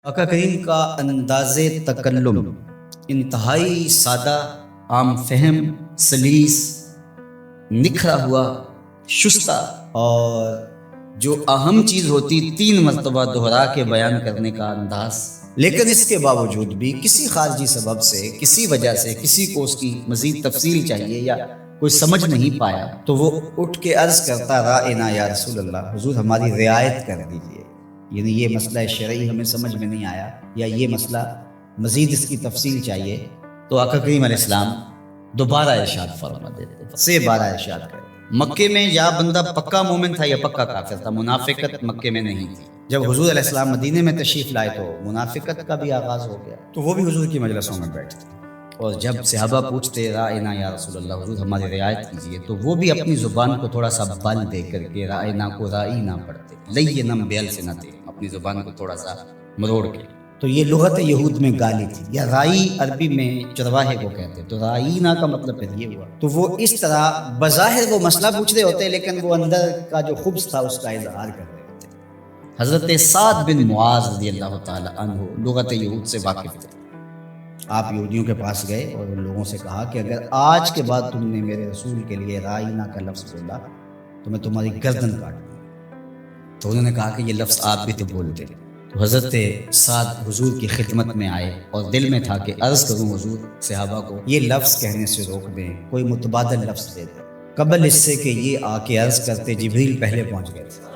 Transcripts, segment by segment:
آقا کریم کا انداز تکلم انتہائی سادہ، عام فہم، سلیس، نکھرا ہوا، شستہ، اور جو اہم چیز ہوتی 3 مرتبہ دہرا کے بیان کرنے کا انداز، لیکن اس کے باوجود بھی کسی خارجی سبب سے، کسی وجہ سے کسی کو اس کی مزید تفصیل چاہیے یا کوئی سمجھ نہیں پایا تو وہ اٹھ کے عرض کرتا رائنا یا رسول اللہ، حضور ہماری رعایت کر دیجیے، یعنی یہ مسئلہ شرعی ہمیں سمجھ میں نہیں آیا یا یہ مسئلہ مزید اس کی تفصیل چاہیے، تو آقا کریم علیہ السلام دوبارہ ارشاد فرما دیتے، سے بارہ ارشاد کرتے۔ مکے میں یا بندہ پکا مومن تھا یا پکا کافر تھا، منافقت مکے میں نہیں تھی۔ جب حضور علیہ السلام مدینے میں تشریف لائے تو منافقت کا بھی آغاز ہو گیا، تو وہ بھی حضور کی مجلسوں میں بیٹھتے، اور جب صحابہ پوچھتے رائنا یا رسول اللہ، حضور ہماری رعایت کیجیے، تو وہ بھی اپنی زبان کو تھوڑا سا بل دے کر کے رائنا کو رائی نہ پڑھتے، لینم بیلسنتے، اپنی زبان کو تھوڑا سا مروڑ کے۔ تو یہ لغت یہود میں گالی تھی، یا رائی عربی میں چرواہے کو کہتے، تو رائینا کا مطلب پھر یہ ہوا۔ تو وہ اس طرح بظاہر وہ مسئلہ پوچھ رہے ہوتے لیکن وہ اندر کا جو خبث تھا اس کا اظہار کر رہے ہوتے۔ حضرت سعد بن معاذ رضی اللہ تعالی عنہ لغت یہود سے واقف تھے۔ آپ یہودیوں کے پاس گئے اور ان لوگوں سے کہا کہ اگر آج کے بعد تم نے میرے رسول کے لیے رائینا کا لفظ بولا تو میں تمہاری گردن کاٹ دوں گا۔ تو انہوں نے کہا کہ یہ لفظ آپ بھی تو بولتے۔ تو حضرت سعد حضور کی خدمت میں آئے اور دل میں تھا کہ عرض کروں حضور صحابہ کو یہ لفظ کہنے سے روک دیں، کوئی متبادل لفظ دے دیں۔ قبل اس سے کہ یہ آ کے عرض کرتے جبریل پہلے پہنچ گئے تھے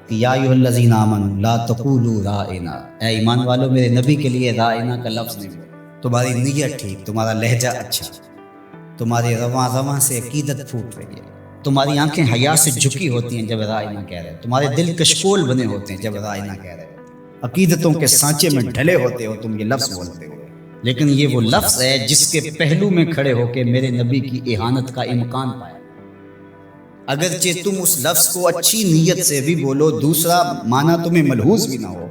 کہ یا ایھا الذین آمنوا لا تقولوا رائنا، اے ایمان والو میرے نبی کے لیے رائنا کا لفظ نہیں بولو۔ تمہاری نیت ٹھیک، تمہارا لہجہ اچھا، تمہاری رواں رواں سے عقیدت پھوٹ رہی ہے، تمہاری آنکھیں حیا سے جھکی ہوتی ہیں جب رائنا کہہ رہے، تمہارے دل کشکول بنے ہوتے ہیں جب رائنا کہہ رہے، عقیدتوں کے سانچے میں ڈھلے ہوتے ہو تم یہ لفظ بولتے ہو، لیکن یہ وہ لفظ ہے جس کے پہلو میں کھڑے ہو کے میرے نبی کی اہانت کا امکان پایا۔ اگرچہ تم اس لفظ کو اچھی نیت سے بھی بولو، دوسرا معنی تمہیں ملحوظ بھی نہ ہو،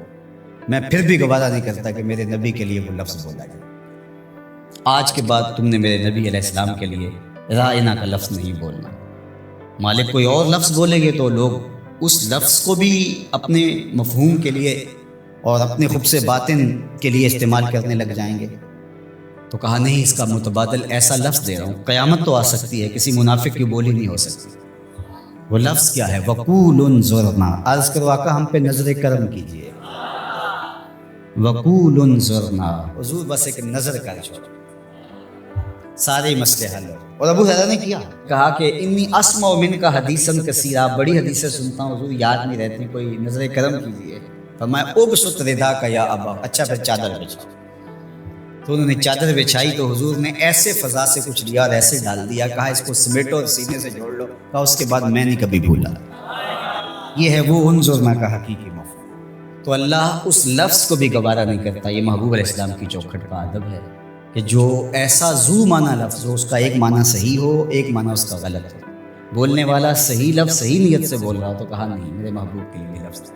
میں پھر بھی گوارا نہیں کرتا کہ میرے نبی کے لیے وہ لفظ بولا جائے۔ آج کے بعد تم نے میرے نبی علیہ السلام کے لیے رائنا کا لفظ نہیں بولنا۔ مالک کوئی اور لفظ بولیں گے تو لوگ اس لفظ کو بھی اپنے مفہوم کے لیے اور اپنے خبث باطن کے لیے استعمال کرنے لگ جائیں گے۔ تو کہا نہیں، اس کا متبادل ایسا لفظ دے رہا ہوں، قیامت تو آ سکتی ہے، کسی منافق کی بولی نہیں ہو سکتی۔ وہ لفظ کیا ہے؟ وقول انظرنا، عرض کرو آقا ہم پہ نظر کرم کیجیے، وقول انظرنا، حضور بس ایک نظر کر چھوڑو، سارے مسئلے حل ہو۔ اور ابو ہریرہ نے کہا کہ انی اسمع منک حدیثا کثیرا، بڑی حدیثیں سنتا ہوں حضور، یاد نہیں رہتی، کوئی نظر کرم کیجیے۔ فرمایا ابسط رداک یا ابا، اچھا پھر چادر بچھاؤ۔ تو انہوں نے چادر بچھائی تو حضور نے ایسے فضا سے کچھ لیا اور ایسے ڈال دیا، کہا اس کو سمیٹو اور سینے سے جوڑ لو، کہا اس کے بعد میں نہیں کبھی بھولا۔ یہ ہے وہ انظرنا کا حقیقی مفہوم۔ تو اللہ اس لفظ کو بھی گوارا نہیں کرتا۔ یہ محبوب علیہ السلام کی چوکھٹ کا ادب ہے کہ جو ایسا ذو معنی لفظ ہو، اس کا ایک معنی صحیح ہو، ایک معنی اس کا غلط ہو، بولنے والا صحیح لفظ صحیح نیت سے بول رہا ہو تو کہا نہیں، میرے محبوب کے لیے لفظ۔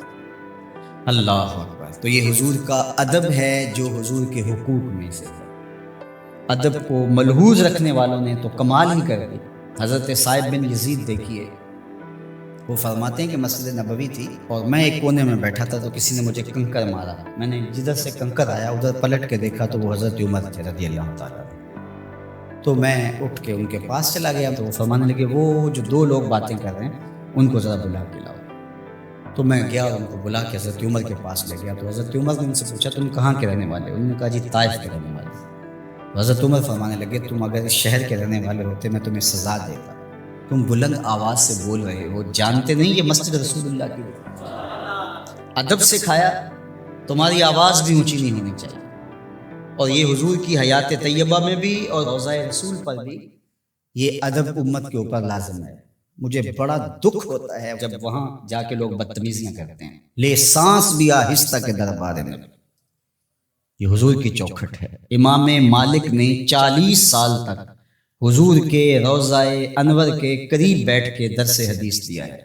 اللہ اکبر۔ تو یہ حضور کا ادب ہے جو حضور کے حقوق میں سے ہے۔ ادب کو ملحوظ رکھنے والوں نے تو کمال ہی کر دی۔ حضرت صائب بن یزید دیکھیے، وہ فرماتے ہیں کہ مسجد نبوی تھی اور میں ایک کونے میں بیٹھا تھا تو کسی نے مجھے کنکر مارا، میں نے جدھر سے کنکر آیا ادھر پلٹ کے دیکھا تو وہ حضرت عمر تھے رضی اللہ تعالیٰ۔ تو میں اٹھ کے ان کے پاس چلا گیا تو وہ فرمانے لگے وہ جو 2 لوگ باتیں کر رہے ہیں ان کو ذرا بلا کے لاؤ۔ تو میں گیا اور ان کو بلا کے حضرت عمر کے پاس لے گیا۔ تو حضرت عمر نے ان سے پوچھا تم کہاں کے رہنے والے؟ انہوں نے کہا جی طائف کے رہنے والے۔ حضرت عمر فرمانے لگے تم اگر اس شہر کے رہنے والے ہوتے میں تمہیں سزا دیتا، تم بلند آواز سے بول رہے ہو، جانتے نہیں یہ مسجد رسول اللہ کی ہے۔ ادب سکھایا، تمہاری آواز بھی اونچی نہیں ہونی چاہیے۔ اور یہ حضور کی حیات طیبہ میں بھی اور روضہ رسول پر بھی یہ ادب امت کے اوپر لازم ہے۔ مجھے بڑا دکھ ہوتا ہے جب وہاں جا کے لوگ بدتمیزیاں کرتے ہیں، لے سانس بھی آہستہ کے دربار میں۔ یہ حضور کی چوکھٹ ہے۔ امام مالک نے 40 سال تک حضور کے روضہ انور کے قریب بیٹھ کے درس حدیث دیا ہے،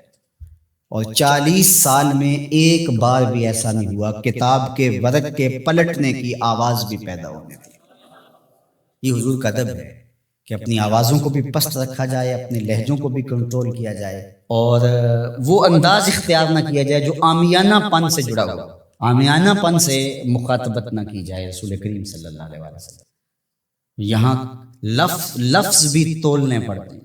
اور 40 سال میں ایک بار بھی ایسا نہیں ہوا کتاب کے ورق کے پلٹنے کی آواز بھی پیدا ہونے دی۔ یہ حضور کا ادب ہے کہ اپنی آوازوں کو بھی پست رکھا جائے، اپنے لہجوں کو بھی کنٹرول کیا جائے، اور وہ انداز اختیار نہ کیا جائے جو عامیانہ پن سے جڑا ہوا۔ عامیانہ پن سے مخاطبت نہ کی جائے رسول کریم صلی اللہ علیہ وسلم. یہاں لفظ بھی تولنے پڑتے ہیں.